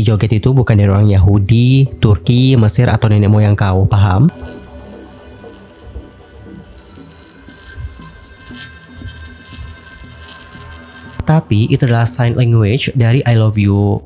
Inti joget itu bukan dari orang Yahudi, Turki, Mesir, atau nenek moyang kau, paham? Tapi itu adalah sign language dari I love you.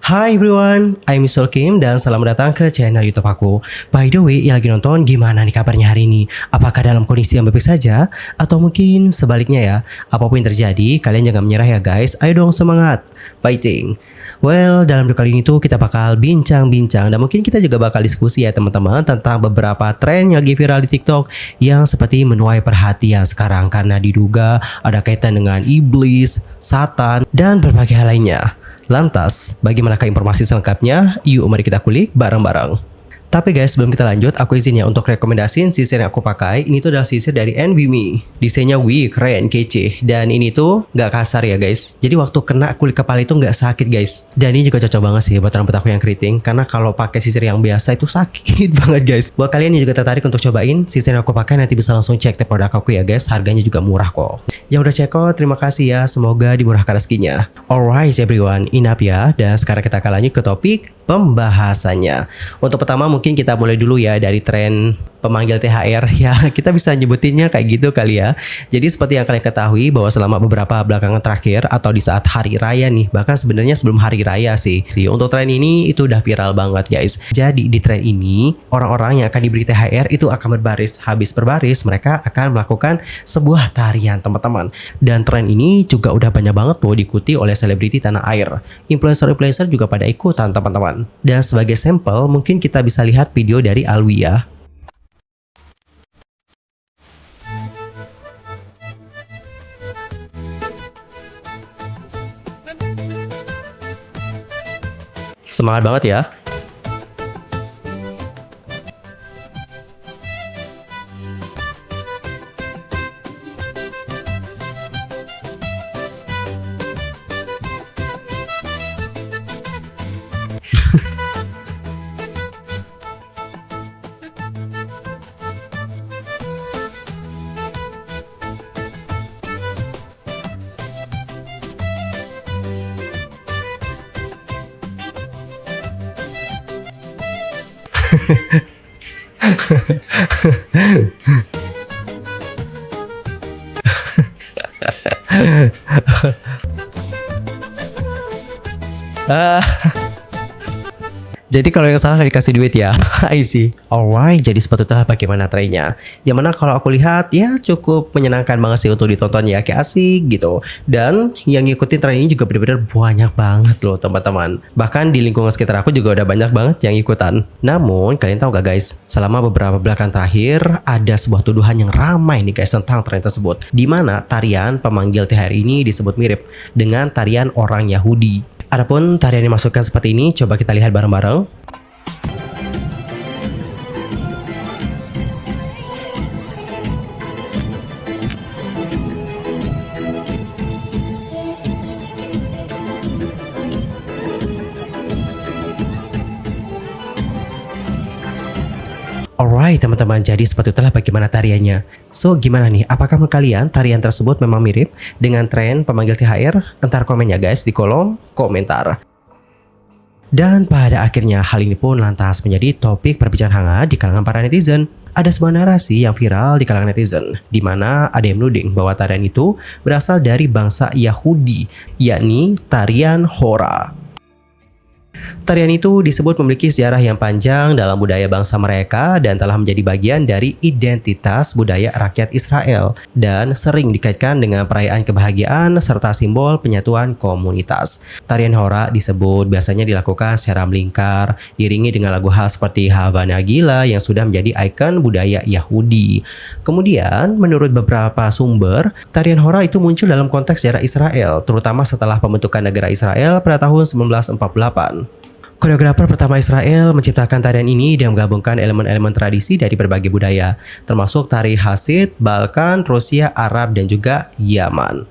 Hi everyone, I'm Mr. Kim dan selamat datang ke channel YouTube aku. By the way, yang lagi nonton, gimana nih kabarnya hari ini? Apakah dalam kondisi yang baik saja? Atau mungkin sebaliknya ya? Apapun yang terjadi, kalian jangan menyerah ya guys. Ayo dong semangat, fighting. Well, dalam video kali ini tuh kita bakal bincang-bincang dan mungkin kita juga bakal diskusi ya teman-teman tentang beberapa tren yang lagi viral di TikTok yang seperti menuai perhatian sekarang karena diduga ada kaitan dengan iblis, satan, dan berbagai hal lainnya. Lantas, bagaimanakah informasi selengkapnya? Yuk mari kita kulik bareng-bareng. Tapi guys, sebelum kita lanjut, aku izin ya untuk rekomendasiin sisir yang aku pakai. Ini tuh adalah sisir dari NVMe. Desainnya wih, keren, kece. Dan ini tuh nggak kasar ya guys. Jadi waktu kena kulit kepala itu nggak sakit guys. Dan ini juga cocok banget sih buat rambut aku yang keriting. Karena kalau pakai sisir yang biasa itu sakit banget guys. Buat kalian yang juga tertarik untuk cobain sisir yang aku pakai, nanti bisa langsung cek tag produk aku ya guys. Harganya juga murah kok. Yang udah cek kok, terima kasih ya. Semoga dimurahkan rezekinya. Alright everyone, enough ya. Dan sekarang kita akan lanjut ke topik pembahasannya. Untuk pertama mungkin kita mulai dulu ya dari tren pemanggil THR ya, kita bisa nyebutinnya kayak gitu kali ya. Jadi seperti yang kalian ketahui bahwa selama beberapa belakangan terakhir atau di saat hari raya nih, bahkan sebenarnya sebelum hari raya sih untuk tren ini itu udah viral banget guys. Jadi di tren ini orang-orang yang akan diberi THR itu akan berbaris, habis berbaris mereka akan melakukan sebuah tarian teman-teman. Dan tren ini juga udah banyak banget tuh diikuti oleh selebriti tanah air. Influencer-influencer juga pada ikutan teman-teman. Dan sebagai sampel mungkin kita bisa lihat video dari Alwi ya. Semangat banget ya. Jadi kalau yang salah dikasih duit ya. I see. Alright, jadi seperti itu bagaimana trennya. Yang mana kalau aku lihat ya cukup menyenangkan banget sih untuk ditonton ya, kayak asik gitu. Dan yang ngikutin tren ini juga benar-benar banyak banget loh teman-teman. Bahkan di lingkungan sekitar aku juga udah banyak banget yang ikutan. Namun kalian tahu gak guys, selama beberapa belakangan terakhir ada sebuah tuduhan yang ramai nih guys tentang tren tersebut. Dimana tarian pemanggil THR ini disebut mirip dengan tarian orang Yahudi. Adapun tarian yang dimaksudkan seperti ini, coba kita lihat bareng-bareng. Alright teman-teman, jadi seperti itulah bagaimana tariannya. So gimana nih, apakah menurut kalian tarian tersebut memang mirip dengan tren pemanggil THR? Entar komen ya guys di kolom komentar. Dan pada akhirnya hal ini pun lantas menjadi topik perbincangan hangat di kalangan para netizen. Ada sebuah narasi yang viral di kalangan netizen, di mana ada yang menuding bahwa tarian itu berasal dari bangsa Yahudi, yakni tarian Hora. Tarian itu disebut memiliki sejarah yang panjang dalam budaya bangsa mereka dan telah menjadi bagian dari identitas budaya rakyat Israel dan sering dikaitkan dengan perayaan kebahagiaan serta simbol penyatuan komunitas. Tarian Hora disebut biasanya dilakukan secara melingkar, diiringi dengan lagu khas seperti Hava Nagila yang sudah menjadi ikon budaya Yahudi. Kemudian, menurut beberapa sumber, tarian Hora itu muncul dalam konteks sejarah Israel, terutama setelah pembentukan negara Israel pada tahun 1948. Koreografer pertama Israel menciptakan tarian ini dan menggabungkan elemen-elemen tradisi dari berbagai budaya, termasuk tari Hasid, Balkan, Rusia, Arab, dan juga Yaman.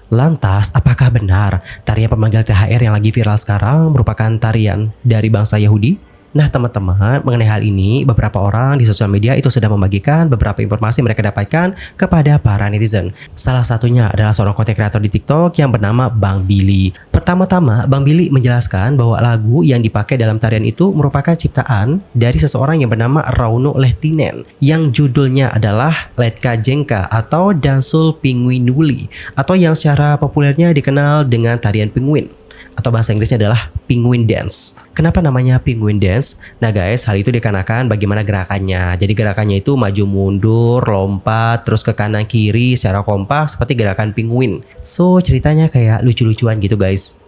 Lantas, apakah benar tarian pemanggil THR yang lagi viral sekarang merupakan tarian dari bangsa Yahudi? Nah teman-teman, mengenai hal ini, beberapa orang di sosial media itu sudah membagikan beberapa informasi mereka dapatkan kepada para netizen. Salah satunya adalah seorang konten kreator di TikTok yang bernama Bang Billy. Pertama-tama, Bang Billy menjelaskan bahwa lagu yang dipakai dalam tarian itu merupakan ciptaan dari seseorang yang bernama Rauno Lehtinen, yang judulnya adalah Letka Jengka atau Dansul Pinguinuli, atau yang secara populernya dikenal dengan tarian penguin, atau bahasa Inggrisnya adalah Penguin Dance. Kenapa namanya Penguin Dance? Nah guys, hal itu dikarenakan bagaimana gerakannya. Jadi gerakannya itu maju mundur, lompat, terus ke kanan kiri secara kompak seperti gerakan penguin. So ceritanya kayak lucu-lucuan gitu guys.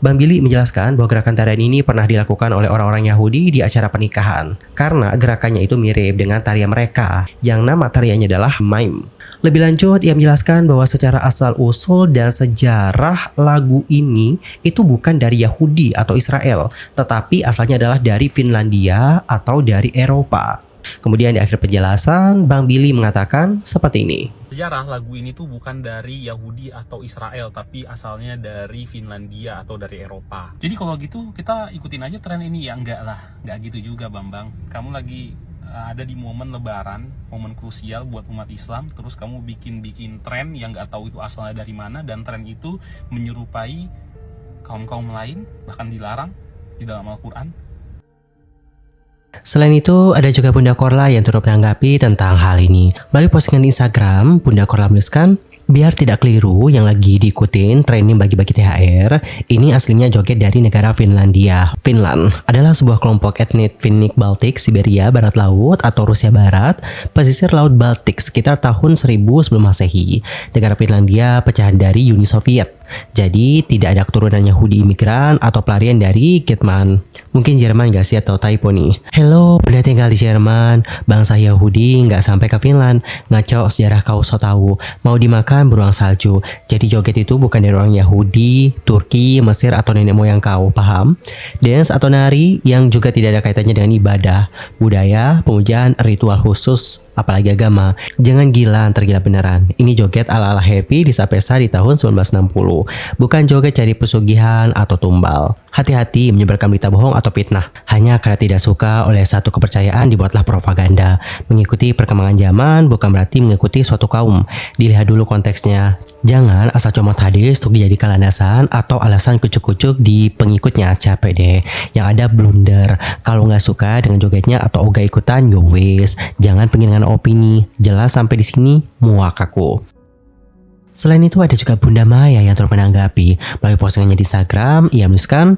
Bang Billy menjelaskan bahwa gerakan tarian ini pernah dilakukan oleh orang-orang Yahudi di acara pernikahan karena gerakannya itu mirip dengan tarian mereka yang nama tariannya adalah Mime. Lebih lanjut, ia menjelaskan bahwa secara asal-usul dan sejarah lagu ini itu bukan dari Yahudi atau Israel, tetapi asalnya adalah dari Finlandia atau dari Eropa. Kemudian di akhir penjelasan, Bang Billy mengatakan seperti ini. Sejarah lagu ini tuh bukan dari Yahudi atau Israel, tapi asalnya dari Finlandia atau dari Eropa. Jadi kalau gitu kita ikutin aja tren ini ya? Enggak lah, enggak gitu juga Bambang. Kamu lagi ada di momen lebaran, momen krusial buat umat Islam, terus kamu bikin tren yang nggak tahu itu asalnya dari mana, dan tren itu menyerupai kaum-kaum lain, bahkan dilarang di dalam Al-Quran. Selain itu, ada juga Bunda Korla yang turut menanggapi tentang hal ini. Melalui postingan di Instagram, Bunda Korla menuliskan, biar tidak keliru yang lagi diikutin trending bagi-bagi THR, ini aslinya joget dari negara Finlandia. Finland adalah sebuah kelompok etnik Finnic Baltik, Siberia, Barat Laut atau Rusia Barat, pesisir Laut Baltik sekitar tahun 1000 sebelum Masehi. Negara Finlandia pecahan dari Uni Soviet. Jadi tidak ada keturunan Yahudi imigran atau pelarian dari Kitman. Mungkin Jerman gak sih atau typo nih? Hello, udah tinggal di Jerman, bangsa Yahudi nggak sampai ke Finland. Ngaco sejarah kau so tahu. Mau dimakan beruang salju. Jadi joget itu bukan dari orang Yahudi, Turki, Mesir atau nenek moyang kau, paham? Dance atau nari yang juga tidak ada kaitannya dengan ibadah, budaya, pemujaan, ritual khusus, apalagi agama. Jangan gila, tergila beneran. Ini joget ala-ala happy di saat pesta di tahun 1960. Bukan joget cari pesugihan atau tumbal. Hati-hati menyebarkan berita bohong atau fitnah. Hanya karena tidak suka oleh satu kepercayaan dibuatlah propaganda. Mengikuti perkembangan zaman bukan berarti mengikuti suatu kaum. Dilihat dulu konteksnya. Jangan asal comot hadis untuk dijadikan landasan atau alasan kucuk-kucuk di pengikutnya. Capek deh. Yang ada blunder. Kalau nggak suka dengan jogetnya atau ogah ikutan, yo wes. Jangan pengen dengan opini. Jelas sampai di sini muak aku. Selain itu ada juga Bunda Maya yang turut menanggapi. Melalui postingannya di Instagram, ia menuliskan,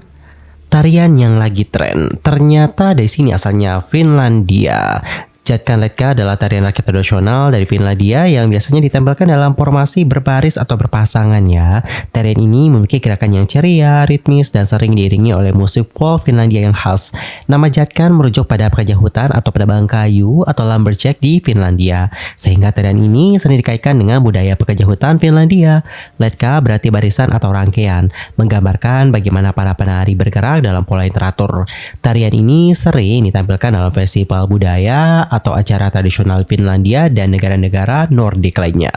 tarian yang lagi tren ternyata dari sini asalnya Finlandia. Jatkan Letka adalah tarian rakyat tradisional dari Finlandia yang biasanya ditempelkan dalam formasi berbaris atau berpasangan ya. Tarian ini memiliki gerakan yang ceria, ritmis, dan sering diiringi oleh musik folk Finlandia yang khas. Nama Jatkan merujuk pada pekerja hutan atau penebang kayu atau lumberjack di Finlandia. Sehingga tarian ini sering dikaitkan dengan budaya pekerja hutan Finlandia. Letka berarti barisan atau rangkaian, menggambarkan bagaimana para penari bergerak dalam pola yang teratur. Tarian ini sering ditampilkan dalam festival budaya atau acara tradisional Finlandia dan negara-negara Nordik lainnya.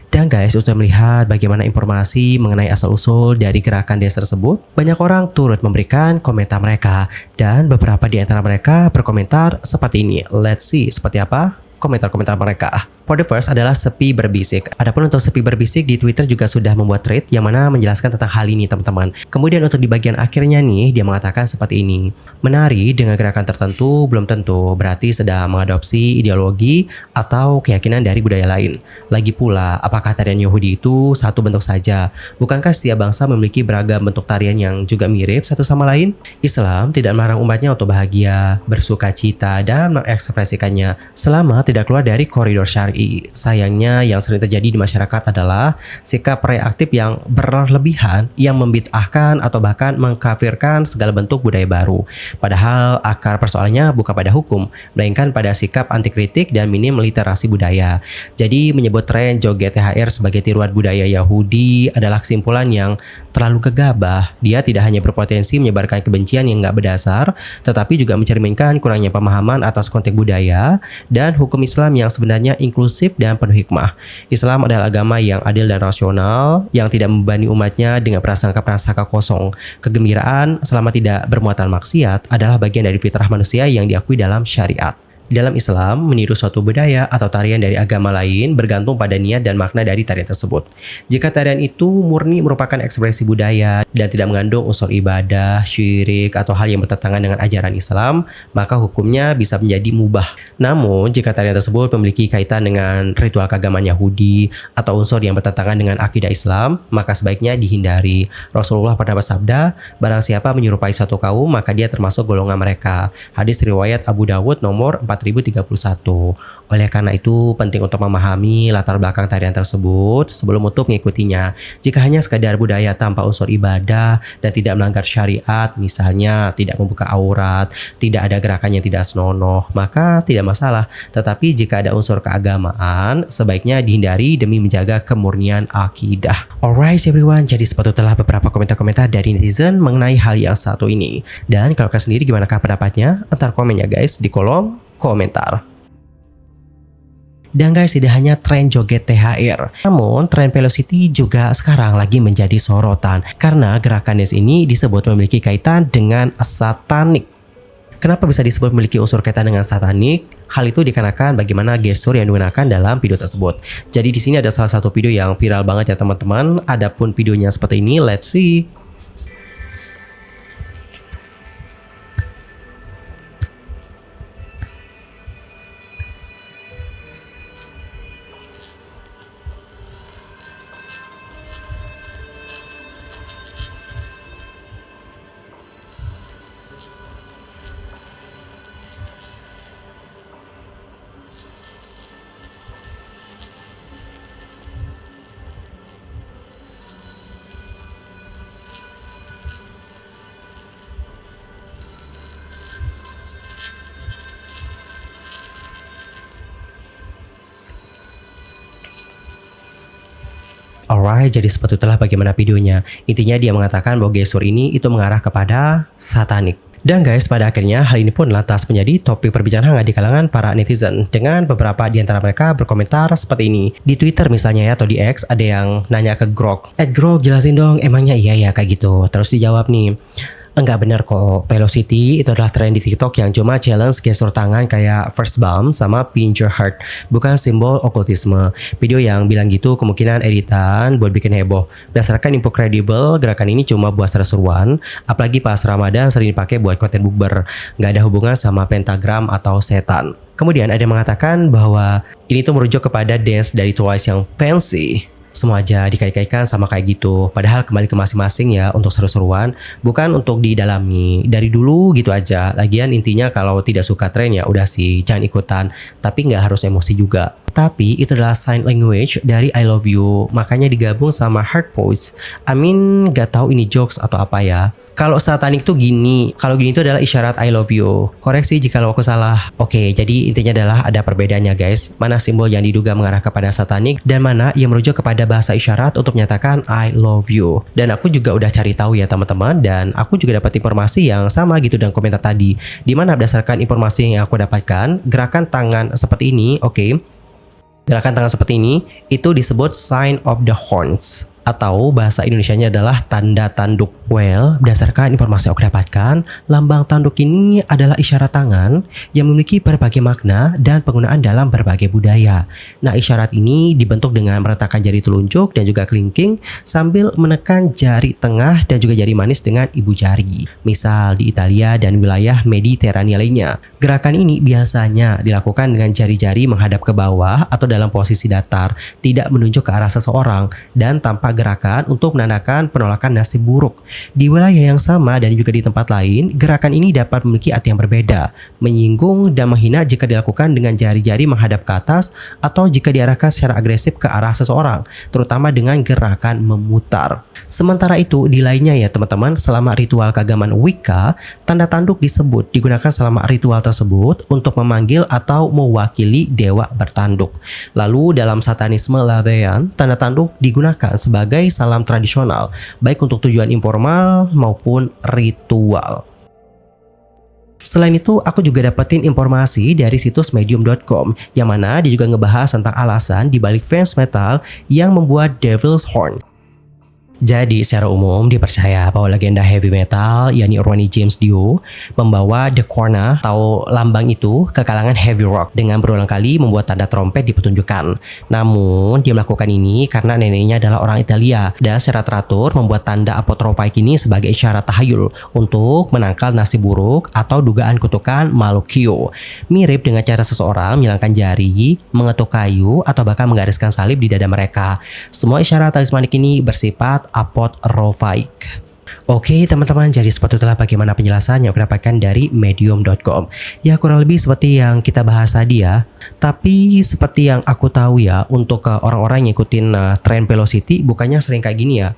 Dan guys, untuk melihat bagaimana informasi mengenai asal-usul dari gerakan dance tersebut, banyak orang turut memberikan komentar mereka, dan beberapa di antara mereka berkomentar seperti ini. Let's see seperti apa komentar-komentar mereka. For the first adalah Sepi Berbisik. Adapun untuk Sepi Berbisik di Twitter juga sudah membuat thread yang mana menjelaskan tentang hal ini teman-teman. Kemudian untuk di bagian akhirnya nih, dia mengatakan seperti ini. Menari dengan gerakan tertentu belum tentu berarti sedang mengadopsi ideologi atau keyakinan dari budaya lain. Lagi pula, apakah tarian Yahudi itu satu bentuk saja? Bukankah setiap bangsa memiliki beragam bentuk tarian yang juga mirip satu sama lain? Islam tidak melarang umatnya untuk bahagia, bersuka cita, dan mengekspresikannya selama tidak keluar dari koridor syar'i. RI. Sayangnya yang sering terjadi di masyarakat adalah sikap reaktif yang berlebihan yang membid'ahkan atau bahkan mengkafirkan segala bentuk budaya baru. Padahal akar persoalannya bukan pada hukum, melainkan pada sikap anti kritik dan minim literasi budaya. Jadi menyebut tren joget THR sebagai tiruan budaya Yahudi adalah kesimpulan yang terlalu gegabah. Dia tidak hanya berpotensi menyebarkan kebencian yang nggak berdasar, tetapi juga mencerminkan kurangnya pemahaman atas konteks budaya dan hukum Islam yang sebenarnya inklusif dan penuh hikmah. Islam adalah agama yang adil dan rasional, yang tidak membebani umatnya dengan prasangka-prasangka kosong. Kegembiraan selama tidak bermuatan maksiat adalah bagian dari fitrah manusia yang diakui dalam syariat. Dalam Islam, meniru suatu budaya atau tarian dari agama lain bergantung pada niat dan makna dari tarian tersebut. Jika tarian itu murni merupakan ekspresi budaya dan tidak mengandung unsur ibadah, syirik, atau hal yang bertentangan dengan ajaran Islam, maka hukumnya bisa menjadi mubah. Namun, jika tarian tersebut memiliki kaitan dengan ritual keagamaan Yahudi atau unsur yang bertentangan dengan akidah Islam, maka sebaiknya dihindari. Rasulullah pernah bersabda, barang siapa menyerupai suatu kaum, maka dia termasuk golongan mereka. Hadis riwayat Abu Dawud nomor 4031. Oleh karena itu penting untuk memahami latar belakang tarian tersebut sebelum untuk mengikutinya. Jika hanya sekadar budaya tanpa unsur ibadah dan tidak melanggar syariat, misalnya tidak membuka aurat, tidak ada gerakan yang tidak senonoh, maka tidak masalah. Tetapi jika ada unsur keagamaan, sebaiknya dihindari demi menjaga kemurnian akidah. Alright everyone, jadi sepatutnya beberapa komentar-komentar dari netizen mengenai hal yang satu ini. Dan kalau kalian sendiri gimana pendapatnya? Entar komen ya guys di kolom komentar. Dan guys, tidak hanya tren joget THR, namun tren velocity juga sekarang lagi menjadi sorotan karena gerakan dance ini disebut memiliki kaitan dengan satanik. Kenapa bisa disebut memiliki unsur kaitan dengan satanik? Hal itu dikarenakan bagaimana gestur yang digunakan dalam video tersebut. Jadi di sini ada salah satu video yang viral banget ya teman-teman. Adapun videonya seperti ini, let's see. Alright, jadi seperti itulah bagaimana videonya. Intinya dia mengatakan bahwa gestur ini itu mengarah kepada satanik. Dan guys, pada akhirnya hal ini pun lantas menjadi topik perbincangan hangat di kalangan para netizen, dengan beberapa di antara mereka berkomentar seperti ini. Di Twitter misalnya ya, atau di X, ada yang nanya ke Grok, Grok jelasin dong, emangnya iya ya kayak gitu. Terus dijawab nih, enggak benar kok, velocity itu adalah tren di TikTok yang cuma challenge gestur tangan kayak first bump sama pinch your heart, bukan simbol okultisme. Video yang bilang gitu kemungkinan editan buat bikin heboh. Berdasarkan info kredibel, gerakan ini cuma buat seru-seruan, apalagi pas Ramadan sering dipakai buat konten bukber, nggak ada hubungan sama pentagram atau setan. Kemudian ada yang mengatakan bahwa ini tuh merujuk kepada dance dari Twice yang fancy. Semua aja dikait-kaitkan sama kayak gitu. Padahal kembali ke masing-masing ya untuk seru-seruan, bukan untuk didalami. Dari dulu gitu aja. Lagian intinya kalau tidak suka tren ya udah sih jangan ikutan. Tapi nggak harus emosi juga. Tapi itu adalah sign language dari I love you. Makanya digabung sama heart pose. I mean gak tahu ini jokes atau apa ya. Kalau satanik tuh gini, kalau gini tuh adalah isyarat I love you. Koreksi jika aku salah. Oke, jadi intinya adalah ada perbedaannya guys. Mana simbol yang diduga mengarah kepada satanik dan mana yang merujuk kepada bahasa isyarat untuk menyatakan I love you. Dan aku juga udah cari tahu ya teman-teman, dan aku juga dapat informasi yang sama gitu dengan komentar tadi. Dimana berdasarkan informasi yang aku dapatkan, gerakan tangan seperti ini, oke. Gerakan tangan seperti ini itu disebut sign of the horns, atau bahasa Indonesianya adalah tanda tanduk. Well, berdasarkan informasi yang aku dapatkan, lambang tanduk ini adalah isyarat tangan yang memiliki berbagai makna dan penggunaan dalam berbagai budaya. Nah, isyarat ini dibentuk dengan meletakkan jari telunjuk dan juga kelingking sambil menekan jari tengah dan juga jari manis dengan ibu jari. Misal di Italia dan wilayah Mediterania lainnya. Gerakan ini biasanya dilakukan dengan jari-jari menghadap ke bawah atau dalam posisi datar, tidak menunjuk ke arah seseorang dan tanpa gerakan untuk menandakan penolakan nasib buruk. Di wilayah yang sama dan juga di tempat lain, gerakan ini dapat memiliki arti yang berbeda, menyinggung dan menghina jika dilakukan dengan jari-jari menghadap ke atas atau jika diarahkan secara agresif ke arah seseorang, terutama dengan gerakan memutar. Sementara itu, di lainnya ya teman-teman, selama ritual keagamaan Wicca, tanda tanduk disebut digunakan selama ritual tersebut untuk memanggil atau mewakili dewa bertanduk. Lalu dalam satanisme Laveyan, tanda tanduk digunakan sebagai salam tradisional, baik untuk tujuan informal maupun ritual. Selain itu, aku juga dapetin informasi dari situs medium.com yang mana dia juga ngebahas tentang alasan dibalik fans metal yang membuat Devil's Horn. Jadi secara umum dipercaya bahwa legenda heavy metal yakni Ronnie James Dio membawa The Corna atau lambang itu ke kalangan heavy rock dengan berulang kali membuat tanda trompet dipertunjukkan. Namun dia melakukan ini karena neneknya adalah orang Italia dan secara teratur membuat tanda apotropaik ini sebagai isyarat tahayul untuk menangkal nasib buruk atau dugaan kutukan Malukio. Mirip dengan cara seseorang menyilangkan jari, mengetuk kayu atau bahkan menggariskan salib di dada mereka. Semua isyarat talismanik ini bersifat apotropaik. Oke teman-teman, jadi seperti itulah bagaimana penjelasan yang aku dapatkan dari medium.com. Ya kurang lebih seperti yang kita bahas tadi ya. Tapi seperti yang aku tahu ya, untuk orang-orang yang ngikutin tren velocity bukannya sering kayak gini ya.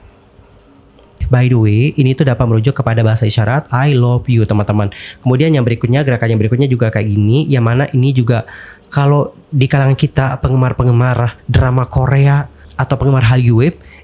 By the way, ini tuh dapat merujuk kepada bahasa isyarat I love you teman-teman. Kemudian yang berikutnya, gerakan yang berikutnya juga kayak gini, yang mana ini juga kalau di kalangan kita penggemar-penggemar drama Korea atau penggemar Hallyu,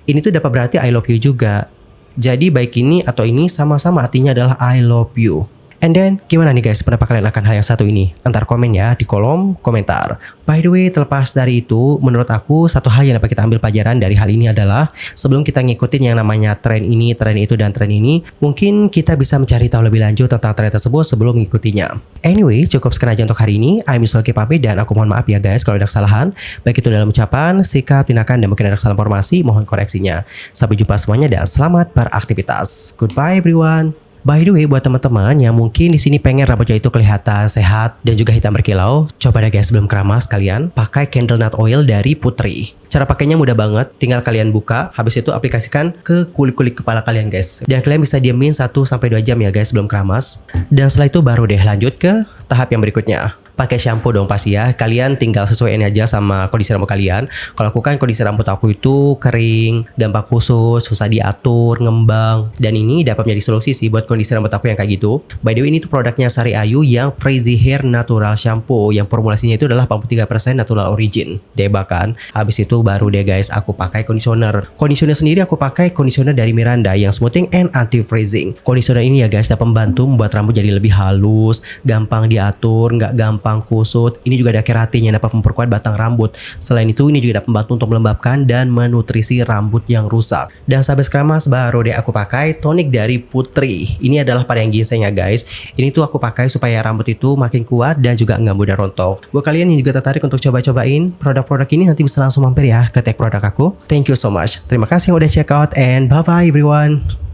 ini tuh dapat berarti I love you juga. Jadi baik ini atau ini sama-sama artinya adalah I love you. And then gimana nih guys pendapat kalian akan hal yang satu ini? Antar komen ya di kolom komentar. By the way, terlepas dari itu, menurut aku satu hal yang dapat kita ambil pelajaran dari hal ini adalah sebelum kita ngikutin yang namanya tren ini, tren itu, dan tren ini, mungkin kita bisa mencari tahu lebih lanjut tentang tren tersebut sebelum mengikutinya. Anyway, cukup sekian aja untuk hari ini. I'm Yusuf pamit dan aku mohon maaf ya guys kalau ada kesalahan, baik itu dalam ucapan, sikap, tindakan, dan mungkin ada kesalahan informasi, mohon koreksinya. Sampai jumpa semuanya dan selamat beraktivitas. Goodbye everyone. By the way, buat teman-teman yang mungkin di sini pengen rambutnya itu kelihatan sehat dan juga hitam berkilau, coba deh guys sebelum keramas kalian pakai candle nut oil dari Putri. Cara pakainya mudah banget, tinggal kalian buka, habis itu aplikasikan ke kulit-kulit kepala kalian guys. Dan kalian bisa diemin 1-2 jam ya guys sebelum keramas. Dan setelah itu baru deh lanjut ke tahap yang berikutnya. Pakai shampoo dong pasti ya. Kalian tinggal sesuaiin aja sama kondisi rambut kalian. Kalau aku kan kondisi rambut aku itu kering, gampang kusut, susah diatur, ngembang. Dan ini dapat menjadi solusi sih buat kondisi rambut aku yang kayak gitu. By the way, ini tuh produknya Sari Ayu yang Frizzy Hair Natural Shampoo yang formulasinya itu adalah 83% natural origin. Deba kan. Habis itu baru deh guys aku pakai conditioner. Conditioner sendiri aku pakai conditioner dari Miranda yang smoothing and anti-freezing. Conditioner ini ya guys dapat membantu membuat rambut jadi lebih halus, gampang diatur, nggak gampang kusut. Ini juga ada keratin yang dapat memperkuat batang rambut. Selain itu ini juga dapat membantu untuk melembabkan dan menutrisi rambut yang rusak. Dan sampai keramas baru deh aku pakai tonik dari Putri. Ini adalah pada yang ginseng ya guys. Ini tuh aku pakai supaya rambut itu makin kuat dan juga nggak mudah rontok. Buat kalian yang juga tertarik untuk coba-cobain produk-produk ini, nanti bisa langsung mampir ya ke tag produk aku. Thank you so much. Terima kasih yang udah check out and bye bye everyone.